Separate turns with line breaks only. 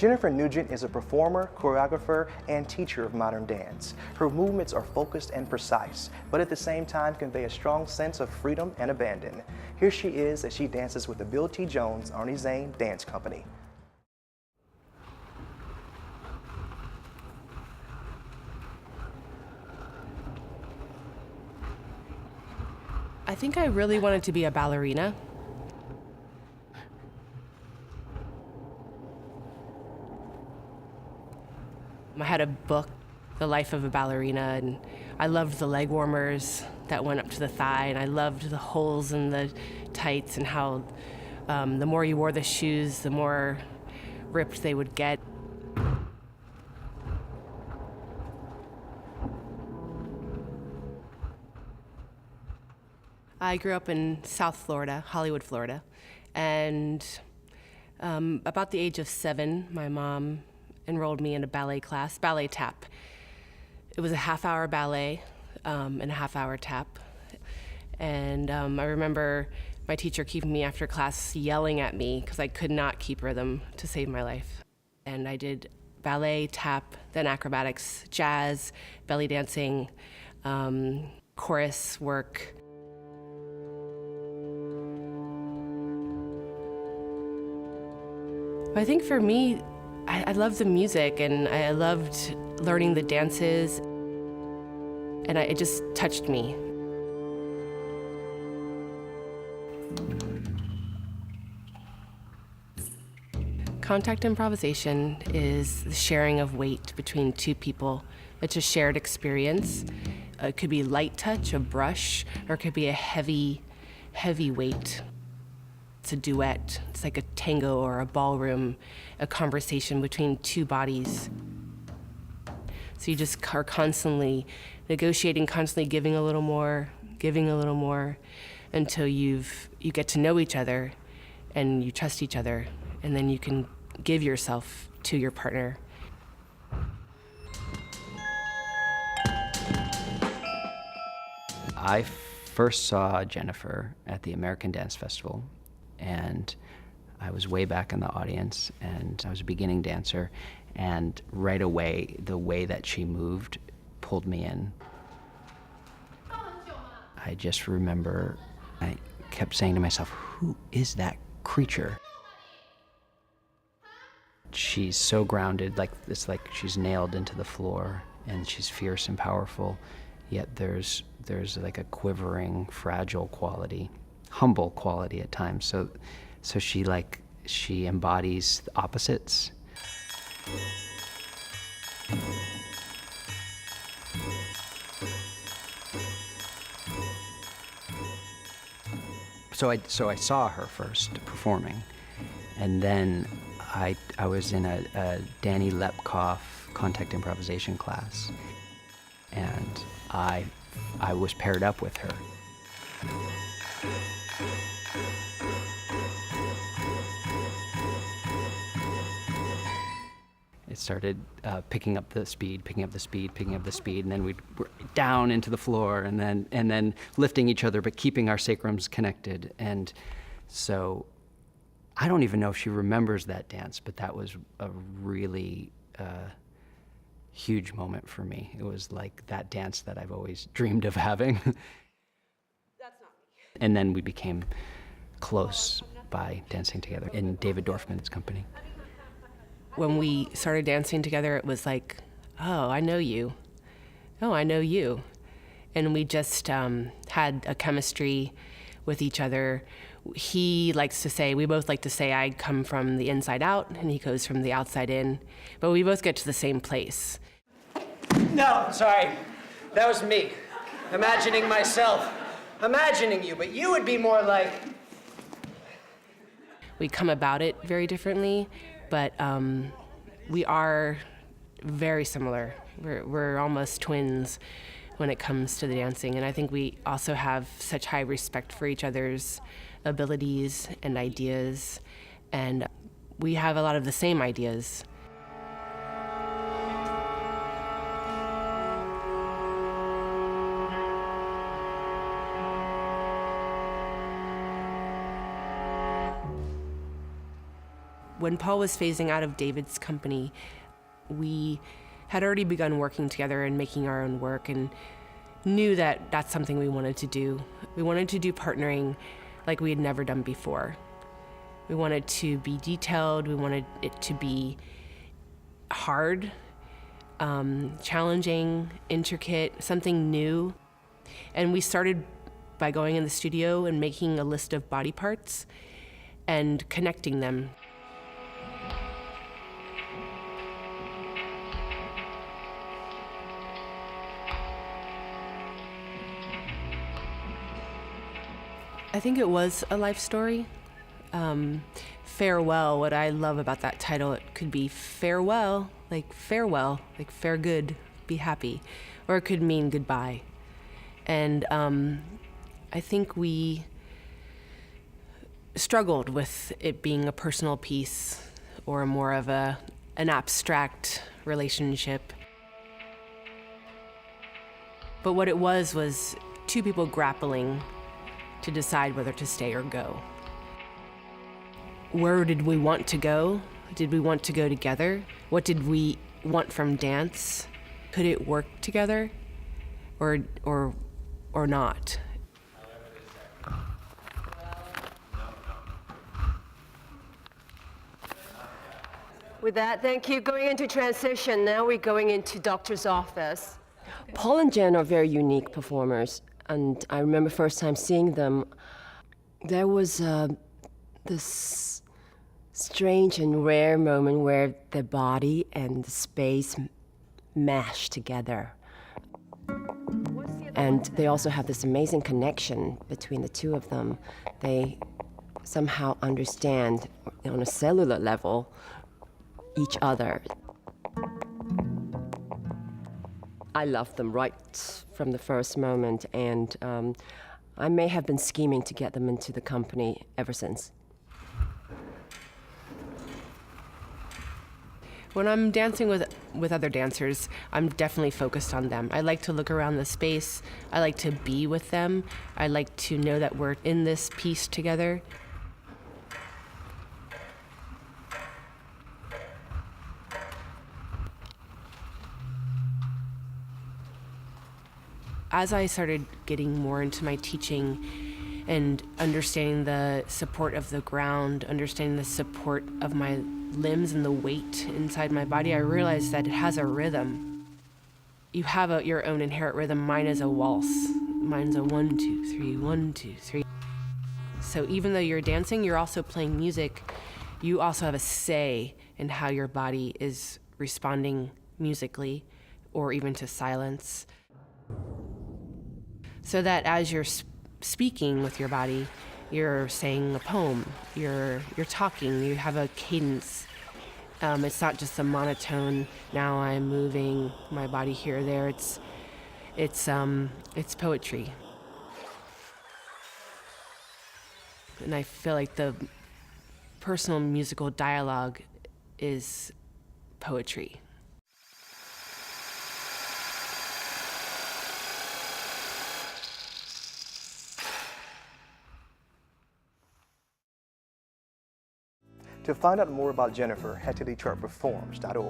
Jennifer Nugent is a performer, choreographer, and teacher of modern dance. Her movements are focused and precise, but at the same time convey a strong sense of freedom and abandon. Here she is as she dances with the Bill T. Jones Arnie Zane Dance Company.
I think I really wanted to be a ballerina. I had a book, The Life of a Ballerina, and I loved the leg warmers that went up to the thigh, and I loved the holes in the tights and how the more you wore the shoes, the more ripped they would get. I grew up in South Florida, Hollywood, Florida, and about the age of 7, my mom enrolled me in a ballet class, ballet tap. It was a half-hour ballet and a half-hour tap. And I remember my teacher keeping me after class yelling at me because I could not keep rhythm to save my life. And I did ballet, tap, then acrobatics, jazz, belly dancing, chorus work. I think for me, I loved the music and I loved learning the dances, and it just touched me. Contact improvisation is the sharing of weight between two people. It's a shared experience. It could be light touch, a brush, or it could be a heavy, heavy weight. It's a duet. It's like a tango or a ballroom, a conversation between two bodies. So you just are constantly negotiating, constantly giving a little more, until you get to know each other and you trust each other, and then you can give yourself to your partner.
I first saw Jennifer at the American Dance Festival, and I was way back in the audience, and I was a beginning dancer, and right away, the way that she moved pulled me in. I just remember, I kept saying to myself, who is that creature? She's so grounded, it's like she's nailed into the floor, and she's fierce and powerful, yet there's like a quivering, fragile quality, humble quality at times. So she embodies the opposites. So I saw her first performing, and then I was in a Danny Lepkoff contact improvisation class, and I was paired up with her. It started picking up the speed, and then we'd down into the floor, and then lifting each other, but keeping our sacrums connected. And so I don't even know if she remembers that dance, but that was a really huge moment for me. It was like that dance that I've always dreamed of having. That's not me. And then we became close by dancing together in David Dorfman's company.
When we started dancing together, it was like, oh, I know you. Oh, I know you. And we just had a chemistry with each other. He likes to say, we both like to say, I come from the inside out, and he goes from the outside in. But we both get to the same place.
No, sorry. That was me. Imagining myself. Imagining you, but you would be more like...
We come about it very differently, but we are very similar. We're almost twins when it comes to the dancing, and I think we also have such high respect for each other's abilities and ideas, and we have a lot of the same ideas. When Paul was phasing out of David's company, we had already begun working together and making our own work, and knew that that's something we wanted to do. We wanted to do partnering like we had never done before. We wanted to be detailed, we wanted it to be hard, challenging, intricate, something new. And we started by going in the studio and making a list of body parts and connecting them. I think it was a life story. Farewell, what I love about that title, it could be farewell, like fare good, be happy, or it could mean goodbye. And I think we struggled with it being a personal piece or more of an abstract relationship. But what it was two people grappling to decide whether to stay or go. Where did we want to go? Did we want to go together? What did we want from dance? Could it work together or not?
With that, thank you. Going into transition, now we're going into doctor's office. Paul and Jen are very unique performers, and I remember first time seeing them, there was this strange and rare moment where the body and the space mash together. And they also have this amazing connection between the two of them. They somehow understand on a cellular level each other. I loved them right from the first moment, and I may have been scheming to get them into the company ever since.
When I'm dancing with other dancers, I'm definitely focused on them. I like to look around the space. I like to be with them. I like to know that we're in this piece together. As I started getting more into my teaching and understanding the support of the ground, understanding the support of my limbs and the weight inside my body, I realized that it has a rhythm. You have your own inherent rhythm. Mine is a waltz. Mine's a 1, 2, 3, 1, 2, 3. So even though you're dancing, you're also playing music. You also have a say in how your body is responding musically or even to silence. So that as you're speaking with your body, you're saying a poem, you're talking, you have a cadence. It's not just a monotone, now I'm moving my body here or there. It's poetry. And I feel like the personal musical dialogue is poetry.
To find out more about Jennifer, head to DetroitPerforms.org.